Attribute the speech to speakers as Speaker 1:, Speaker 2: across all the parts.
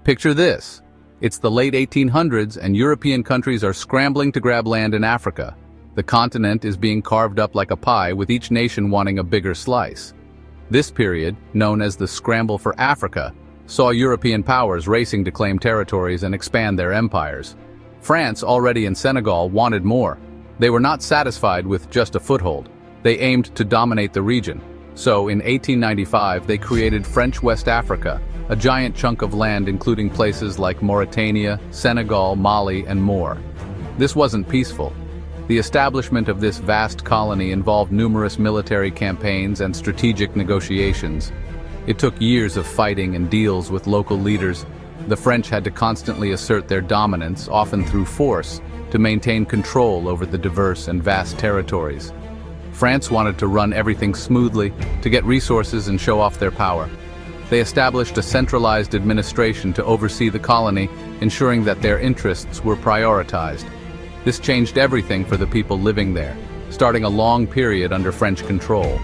Speaker 1: Picture this. It's the late 1800s and European countries are scrambling to grab land in Africa. The continent is being carved up like a pie, with each nation wanting a bigger slice. This period, known as the Scramble for Africa, saw European powers racing to claim territories and expand their empires. France, already in Senegal, wanted more. They were not satisfied with just a foothold. They aimed to dominate the region. So, in 1895, they created French West Africa, a giant chunk of land including places like Mauritania, Senegal, Mali, and more. This wasn't peaceful. The establishment of this vast colony involved numerous military campaigns and strategic negotiations. It took years of fighting and deals with local leaders. The French had to constantly assert their dominance, often through force, to maintain control over the diverse and vast territories. France wanted to run everything smoothly, to get resources and show off their power. They established a centralized administration to oversee the colony, ensuring that their interests were prioritized. This changed everything for the people living there, starting a long period under French control.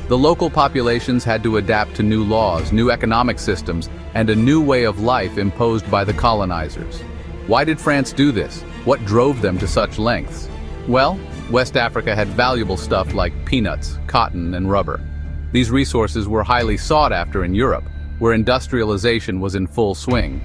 Speaker 1: The local populations had to adapt to new laws, new economic systems, and a new way of life imposed by the colonizers. Why did France do this? What drove them to such lengths? Well, West Africa had valuable stuff like peanuts, cotton, and rubber. These resources were highly sought after in Europe, where industrialization was in full swing.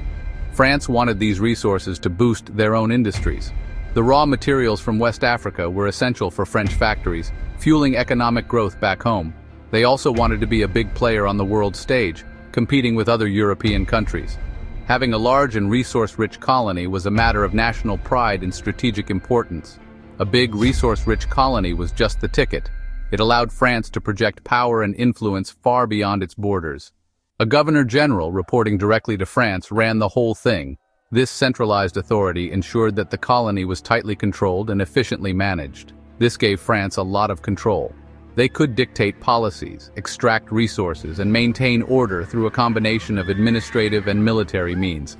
Speaker 1: France wanted these resources to boost their own industries. The raw materials from West Africa were essential for French factories, fueling economic growth back home. They also wanted to be a big player on the world stage, competing with other European countries. Having a large and resource-rich colony was a matter of national pride and strategic importance. A big, resource-rich colony was just the ticket. It allowed France to project power and influence far beyond its borders. A governor-general reporting directly to France ran the whole thing. This centralized authority ensured that the colony was tightly controlled and efficiently managed. This gave France a lot of control. They could dictate policies, extract resources, and maintain order through a combination of administrative and military means.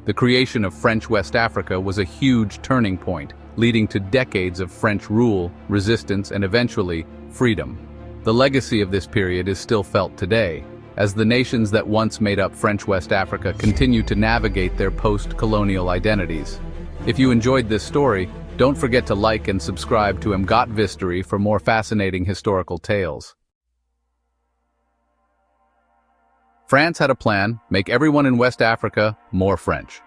Speaker 1: The creation of French West Africa was a huge turning point, leading to decades of French rule, resistance, and eventually, freedom. The legacy of this period is still felt today, as the nations that once made up French West Africa continue to navigate their post-colonial identities. If you enjoyed this story, don't forget to like and subscribe to Emgotvhistory for more fascinating historical tales. France had a plan: make everyone in West Africa more French.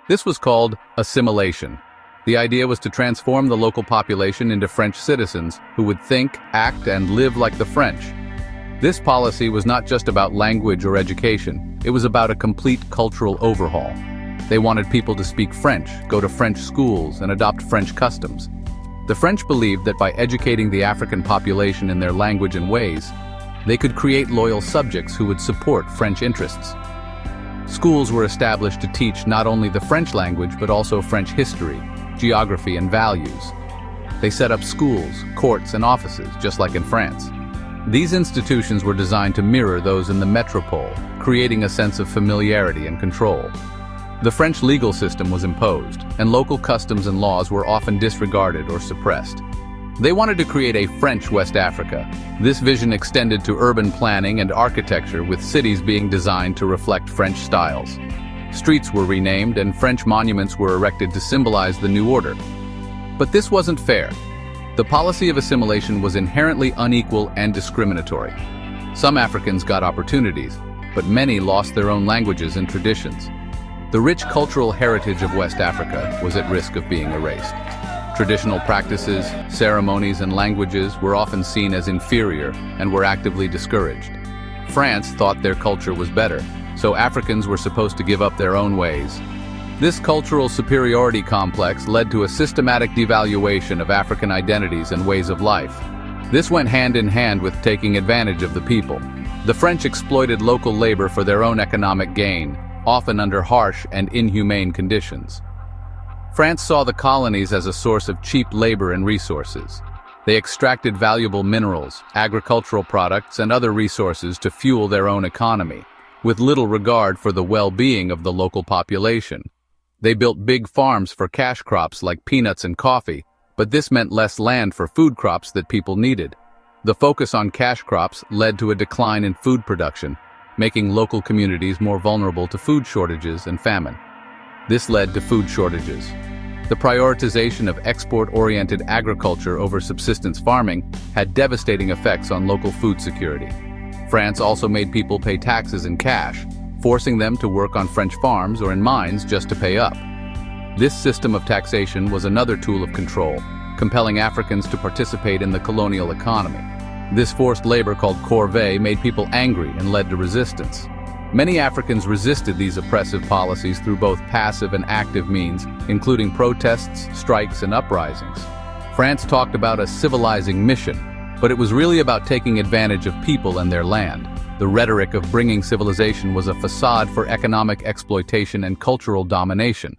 Speaker 1: This was called assimilation. The idea was to transform the local population into French citizens who would think, act, and live like the French. This policy was not just about language or education, it was about a complete cultural overhaul. They wanted people to speak French, go to French schools, and adopt French customs. The French believed that by educating the African population in their language and ways, they could create loyal subjects who would support French interests. Schools were established to teach not only the French language but also French history, geography, and values. They set up schools, courts, and offices, just like in France. These institutions were designed to mirror those in the metropole, creating a sense of familiarity and control. The French legal system was imposed, and local customs and laws were often disregarded or suppressed. They wanted to create a French West Africa. This vision extended to urban planning and architecture, with cities being designed to reflect French styles. Streets were renamed and French monuments were erected to symbolize the new order. But this wasn't fair. The policy of assimilation was inherently unequal and discriminatory. Some Africans got opportunities, but many lost their own languages and traditions. The rich cultural heritage of West Africa was at risk of being erased. Traditional practices, ceremonies, and languages were often seen as inferior and were actively discouraged. France thought their culture was better, so Africans were supposed to give up their own ways. This cultural superiority complex led to a systematic devaluation of African identities and ways of life. This went hand in hand with taking advantage of the people. The French exploited local labor for their own economic gain, often under harsh and inhumane conditions. France saw the colonies as a source of cheap labor and resources. They extracted valuable minerals, agricultural products, and other resources to fuel their own economy, with little regard for the well-being of the local population. They built big farms for cash crops like peanuts and coffee, but this meant less land for food crops that people needed. The focus on cash crops led to a decline in food production. making local communities more vulnerable to food shortages and famine. This led to food shortages. The prioritization of export-oriented agriculture over subsistence farming had devastating effects on local food security. France also made people pay taxes in cash, forcing them to work on French farms or in mines just to pay up. This system of taxation was another tool of control, compelling Africans to participate in the colonial economy. This forced labor called corvée made people angry and led to resistance. Many Africans resisted these oppressive policies through both passive and active means, including protests, strikes, and uprisings. France talked about a civilizing mission, but it was really about taking advantage of people and their land. The rhetoric of bringing civilization was a facade for economic exploitation and cultural domination.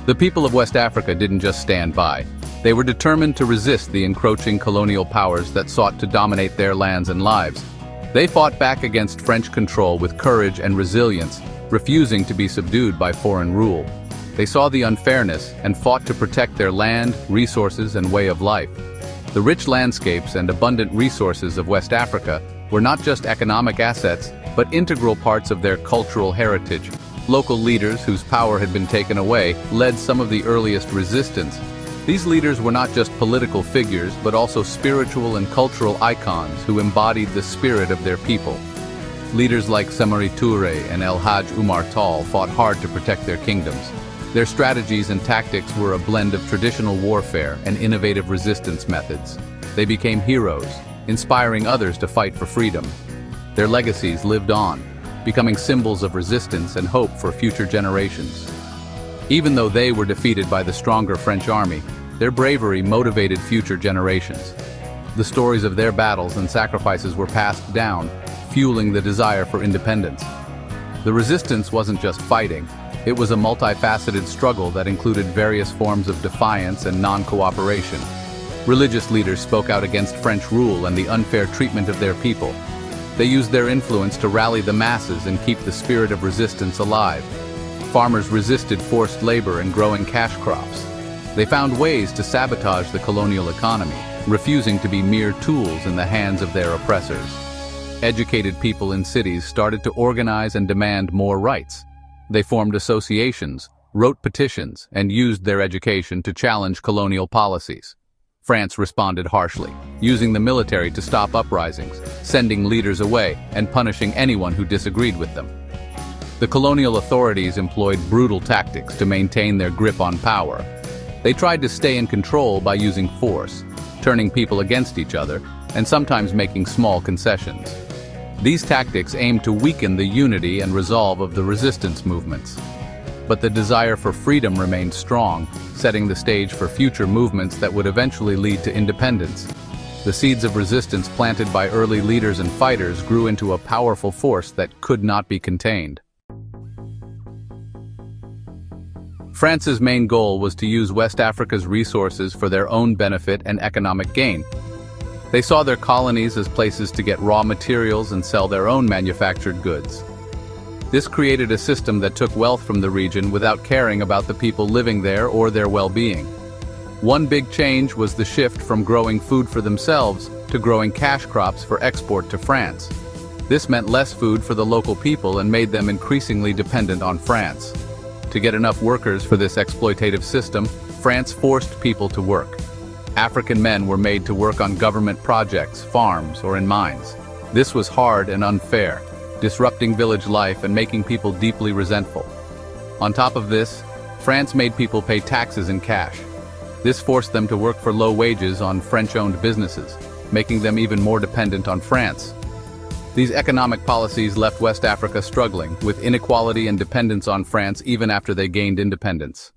Speaker 1: The people of West Africa didn't just stand by. They were determined to resist the encroaching colonial powers that sought to dominate their lands and lives. They fought back against French control with courage and resilience, refusing to be subdued by foreign rule. They saw the unfairness and fought to protect their land, resources, and way of life. The rich landscapes and abundant resources of West Africa were not just economic assets, but integral parts of their cultural heritage. Local leaders whose power had been taken away led some of the earliest resistance. These leaders were not just political figures, but also spiritual and cultural icons who embodied the spirit of their people. Leaders like Sémari Touré and El Hadj Oumar Tall fought hard to protect their kingdoms. Their strategies and tactics were a blend of traditional warfare and innovative resistance methods. They became heroes, inspiring others to fight for freedom. Their legacies lived on, becoming symbols of resistance and hope for future generations. Even though they were defeated by the stronger French army, their bravery motivated future generations. The stories of their battles and sacrifices were passed down, fueling the desire for independence. The resistance wasn't just fighting, it was a multifaceted struggle that included various forms of defiance and non-cooperation. Religious leaders spoke out against French rule and the unfair treatment of their people. They used their influence to rally the masses and keep the spirit of resistance alive. Farmers resisted forced labor and growing cash crops. They found ways to sabotage the colonial economy, refusing to be mere tools in the hands of their oppressors. Educated people in cities started to organize and demand more rights. They formed associations, wrote petitions, and used their education to challenge colonial policies. France responded harshly, using the military to stop uprisings, sending leaders away, and punishing anyone who disagreed with them. The colonial authorities employed brutal tactics to maintain their grip on power. They tried to stay in control by using force, turning people against each other, and sometimes making small concessions. These tactics aimed to weaken the unity and resolve of the resistance movements. But the desire for freedom remained strong, setting the stage for future movements that would eventually lead to independence. The seeds of resistance planted by early leaders and fighters grew into a powerful force that could not be contained. France's main goal was to use West Africa's resources for their own benefit and economic gain. They saw their colonies as places to get raw materials and sell their own manufactured goods. This created a system that took wealth from the region without caring about the people living there or their well-being. One big change was the shift from growing food for themselves to growing cash crops for export to France. This meant less food for the local people and made them increasingly dependent on France. To get enough workers for this exploitative system, France forced people to work. African men were made to work on government projects, farms, or in mines. This was hard and unfair, disrupting village life and making people deeply resentful. On top of this, France made people pay taxes in cash. This forced them to work for low wages on French-owned businesses, making them even more dependent on France. These economic policies left West Africa struggling, with inequality and dependence on France even after they gained independence.